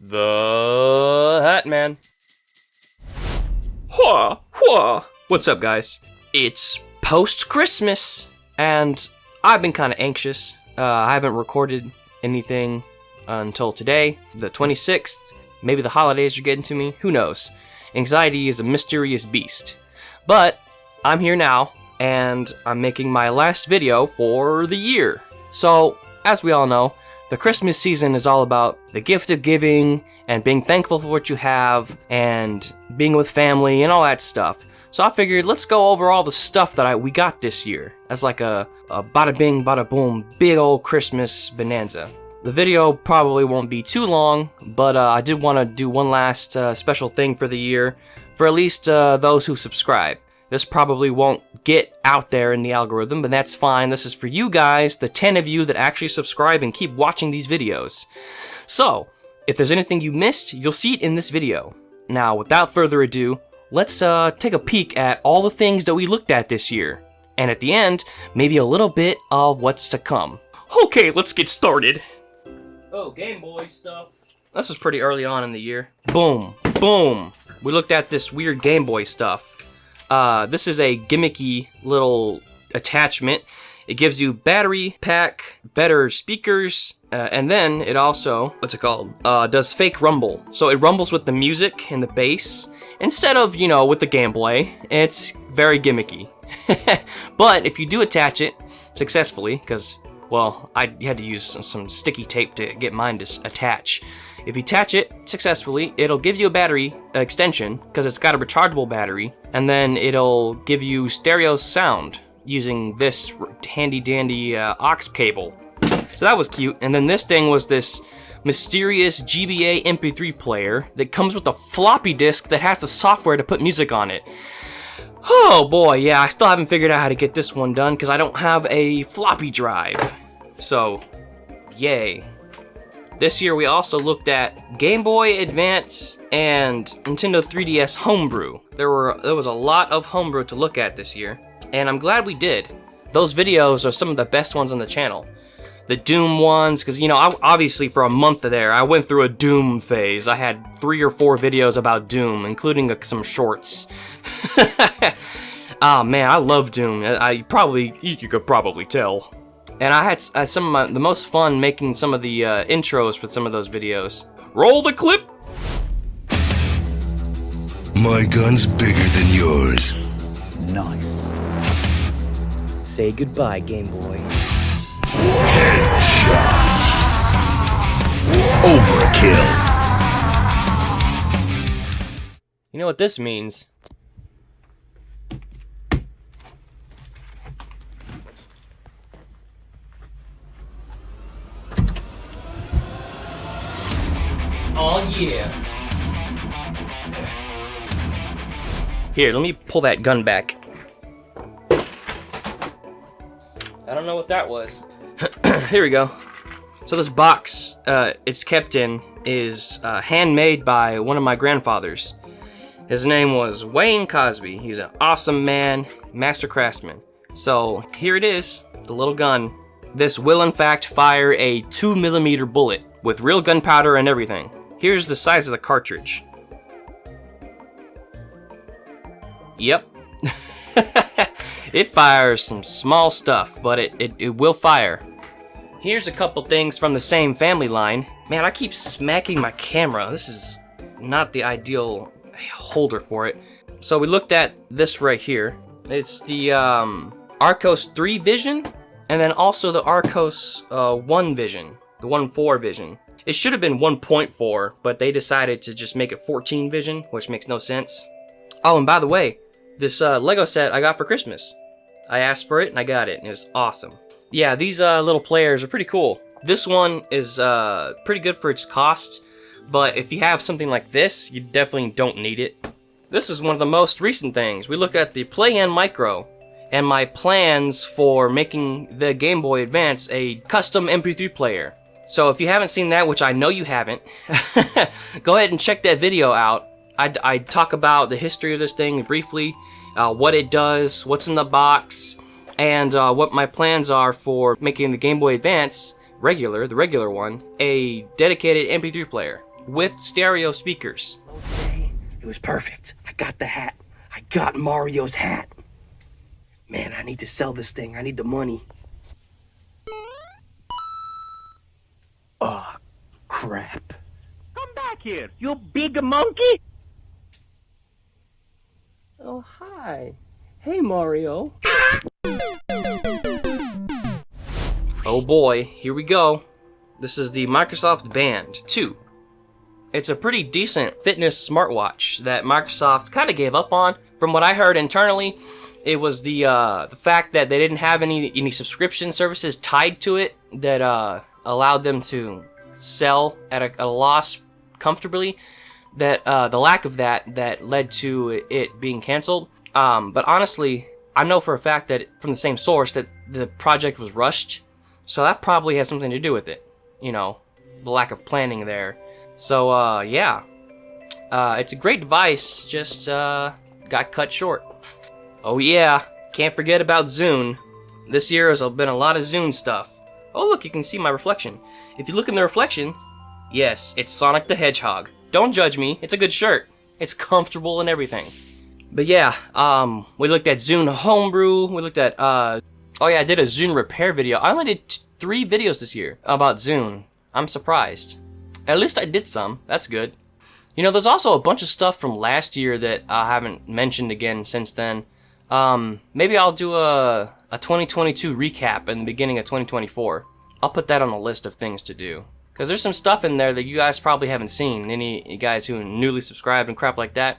The Hat Man. Hua, hua. What's up, guys? It's post-Christmas, and I've been kind of anxious. I haven't recorded anything until today, the 26th. Maybe the holidays are getting to me. Who knows? Anxiety is a mysterious beast. But I'm here now, and I'm making my last video for the year. So, as we all know, the Christmas season is all about the gift of giving and being thankful for what you have and being with family and all that stuff. So I figured let's go over all the stuff that we got this year as like a bada bing, bada boom, big old Christmas bonanza. The video probably won't be too long, but I did want to do one last special thing for the year for at least those who subscribe. This probably won't get out there in the algorithm, but that's fine. This is for you guys, the 10 of you that actually subscribe and keep watching these videos. So, if there's anything you missed, you'll see it in this video. Now, without further ado, let's take a peek at all the things that we looked at this year. And at the end, maybe a little bit of what's to come. Okay, let's get started. Oh, Game Boy stuff. This was pretty early on in the year. Boom, boom. We looked at this weird Game Boy stuff. This is a gimmicky little attachment. It gives you battery pack, better speakers, and then it also, does fake rumble. So it rumbles with the music and the bass, instead of, with the gameplay. It's very gimmicky. But if you do attach it successfully, because, well, I had to use some sticky tape to get mine to attach. If you attach it successfully, it'll give you a battery extension, because it's got a rechargeable battery, and then it'll give you stereo sound using this handy-dandy aux cable. So that was cute. And then this thing was this mysterious GBA MP3 player that comes with a floppy disk that has the software to put music on it. Oh boy, yeah, I still haven't figured out how to get this one done because I don't have a floppy drive. So, yay. This year we also looked at Game Boy Advance and Nintendo 3DS Homebrew. There was a lot of homebrew to look at this year, and I'm glad we did. Those videos are some of the best ones on the channel. The Doom ones, because obviously for a month there, I went through a Doom phase. I had 3 or 4 videos about Doom, including some shorts. Oh man, I love Doom. You could probably tell. And I had some of the most fun making some of the intros for some of those videos. Roll the clip! My gun's bigger than yours. Nice. Say goodbye, Game Boy. Headshot. Overkill. You know what this means? Oh yeah. Here, let me pull that gun back. I don't know what that was. Here we go. So this box it's kept in is handmade by one of my grandfathers. His name was Wayne Cosby. He's an awesome man, master craftsman. So here it is, the little gun. This will in fact fire a 2mm bullet with real gunpowder and everything. Here's the size of the cartridge. Yep. It fires some small stuff, but it will fire. Here's a couple things from the same family line. Man, I keep smacking my camera. This is not the ideal holder for it. So we looked at this right here. It's the Archos 3 Vision, and then also the Archos 1 Vision, the 1.4 Vision. It should have been 1.4, but they decided to just make it 14 Vision, which makes no sense. Oh, and by the way, this Lego set I got for Christmas. I asked for it and I got it, and it was awesome. Yeah, these little players are pretty cool. This one is pretty good for its cost, but if you have something like this, you definitely don't need it. This is one of the most recent things. We looked at the Play-N Micro and my plans for making the Game Boy Advance a custom MP3 player. So if you haven't seen that, which I know you haven't, go ahead and check that video out. I talk about the history of this thing briefly, what it does, what's in the box, and what my plans are for making the Game Boy Advance the regular one, a dedicated MP3 player. with stereo speakers. Okay, it was perfect. I got the hat. I got Mario's hat. Man, I need to sell this thing. I need the money. Oh, crap. Come back here, you big monkey! Oh, hi. Hey, Mario. Oh boy, here we go. This is the Microsoft Band 2. It's a pretty decent fitness smartwatch that Microsoft kind of gave up on. From what I heard internally, it was the fact that they didn't have any subscription services tied to it that allowed them to sell at a loss comfortably. That the lack of that led to it being canceled. But honestly, I know for a fact that from the same source that the project was rushed, so that probably has something to do with it. You know, the lack of planning there. So yeah, it's a great device, just got cut short. Oh yeah, can't forget about Zune. This year has been a lot of Zune stuff. Oh look, you can see my reflection. If you look in the reflection, yes, it's Sonic the Hedgehog. Don't judge me, it's a good shirt. It's comfortable and everything. But yeah, we looked at Zune Homebrew, we looked at, oh yeah, I did a Zune repair video. I only did 3 videos this year about Zune. I'm surprised. At least I did some, that's good. You know, there's also a bunch of stuff from last year that I haven't mentioned again since then. Maybe I'll do a 2022 recap in the beginning of 2024. I'll put that on the list of things to do. Because there's some stuff in there that you guys probably haven't seen. Any guys who are newly subscribed and crap like that.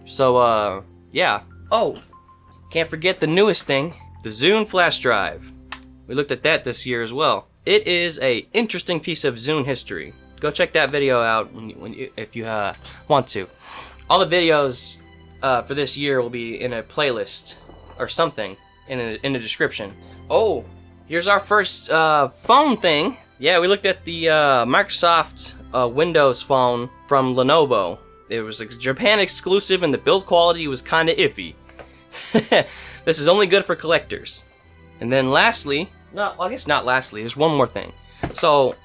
So, yeah. Oh, can't forget the newest thing, the Zune flash drive. We looked at that this year as well. It is a interesting piece of Zune history. Go check that video out if you want to. All the videos for this year will be in a playlist or something in the description. Oh, here's our first phone thing. Yeah, we looked at the Microsoft Windows phone from Lenovo. It was a Japan exclusive and the build quality was kind of iffy. This is only good for collectors. And then lastly, no, I guess not lastly, there's one more thing. So,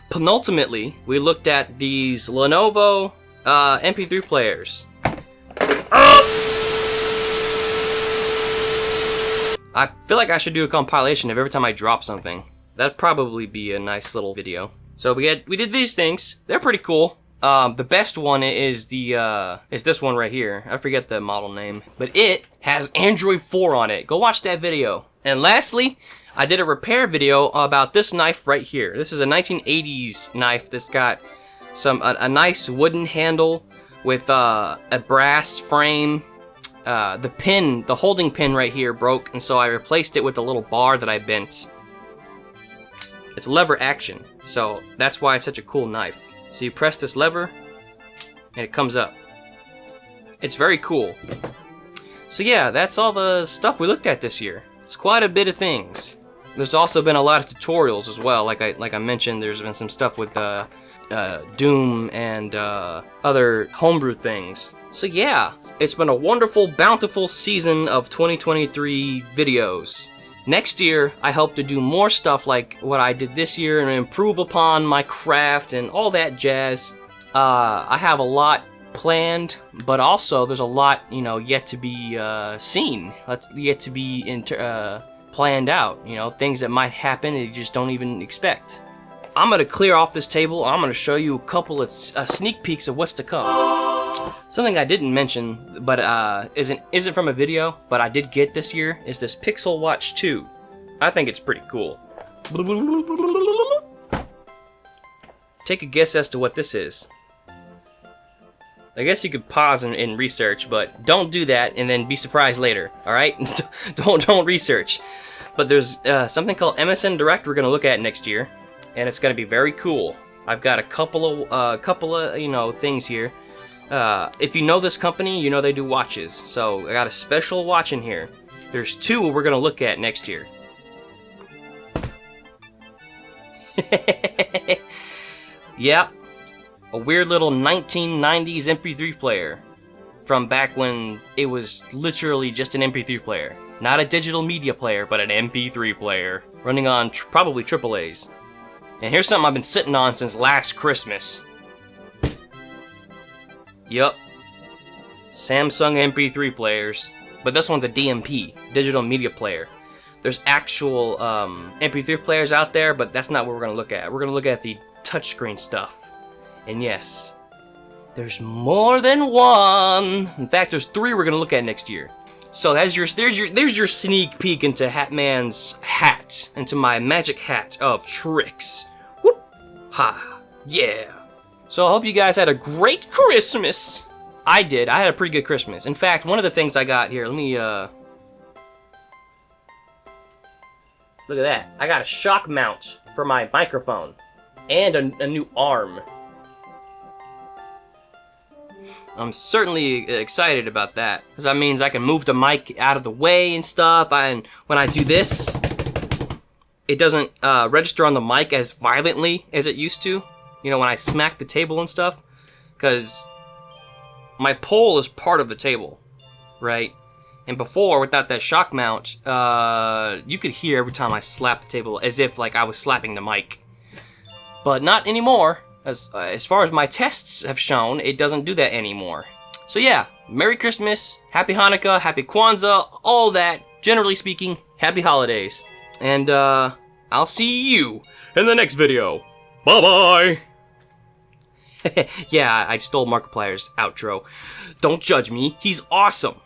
penultimately, we looked at these Lenovo MP3 players. I feel like I should do a compilation of every time I drop something. That'd probably be a nice little video. So we did these things. They're pretty cool. The best one is this one right here. I forget the model name, but it has Android 4 on it. Go watch that video. And lastly, I did a repair video about this knife right here. This is a 1980s knife that's got a nice wooden handle with a brass frame. The holding pin right here broke, and so I replaced it with a little bar that I bent. It's lever action, so that's why it's such a cool knife. So you press this lever, and it comes up. It's very cool. So yeah, that's all the stuff we looked at this year. It's quite a bit of things. There's also been a lot of tutorials as well. Like I mentioned, there's been some stuff with Doom and other homebrew things. So yeah, it's been a wonderful, bountiful season of 2023 videos. Next year, I hope to do more stuff like what I did this year and improve upon my craft and all that jazz. I have a lot planned, but also there's a lot, you know, yet to be seen. Yet to be planned out. You know, things that might happen that you just don't even expect. I'm gonna clear off this table. I'm gonna show you a couple of sneak peeks of what's to come. Something I didn't mention, but isn't from a video, but I did get this year, is this Pixel Watch 2. I think it's pretty cool. Take a guess as to what this is. I guess you could pause and research, but don't do that and then be surprised later, alright? don't research. But there's something called MSN Direct we're gonna look at next year, and it's gonna be very cool. I've got a couple of you know, things here. If you know this company, you know they do watches. So I got a special watch in here. There's 2 we're gonna look at next year. Yep, a weird little 1990s MP3 player from back when it was literally just an MP3 player. Not a digital media player, but an MP3 player running on probably AAA's. And here's something I've been sitting on since last Christmas. Yup. Samsung MP3 players. But this one's a DMP, digital media player. There's actual MP3 players out there, but that's not what we're going to look at. We're going to look at the touchscreen stuff. And yes, there's more than one. In fact, there's 3 we're going to look at next year. So there's your sneak peek into Hatman's hat, into my magic hat of tricks. Whoop! Ha! Yeah! So I hope you guys had a great Christmas. I did. I had a pretty good Christmas. In fact, one of the things I got here, let me look at that. I got a shock mount for my microphone and a new arm. I'm certainly excited about that, because that means I can move the mic out of the way and stuff, and when I do this, it doesn't register on the mic as violently as it used to, you know, when I smack the table and stuff, because my pole is part of the table, right? And before, without that shock mount, you could hear every time I slapped the table as if like I was slapping the mic. But not anymore. As far as my tests have shown, it doesn't do that anymore. So yeah, Merry Christmas, Happy Hanukkah, Happy Kwanzaa, all that. Generally speaking, Happy Holidays. And I'll see you in the next video. Bye-bye! Yeah, I stole Markiplier's outro. Don't judge me, he's awesome!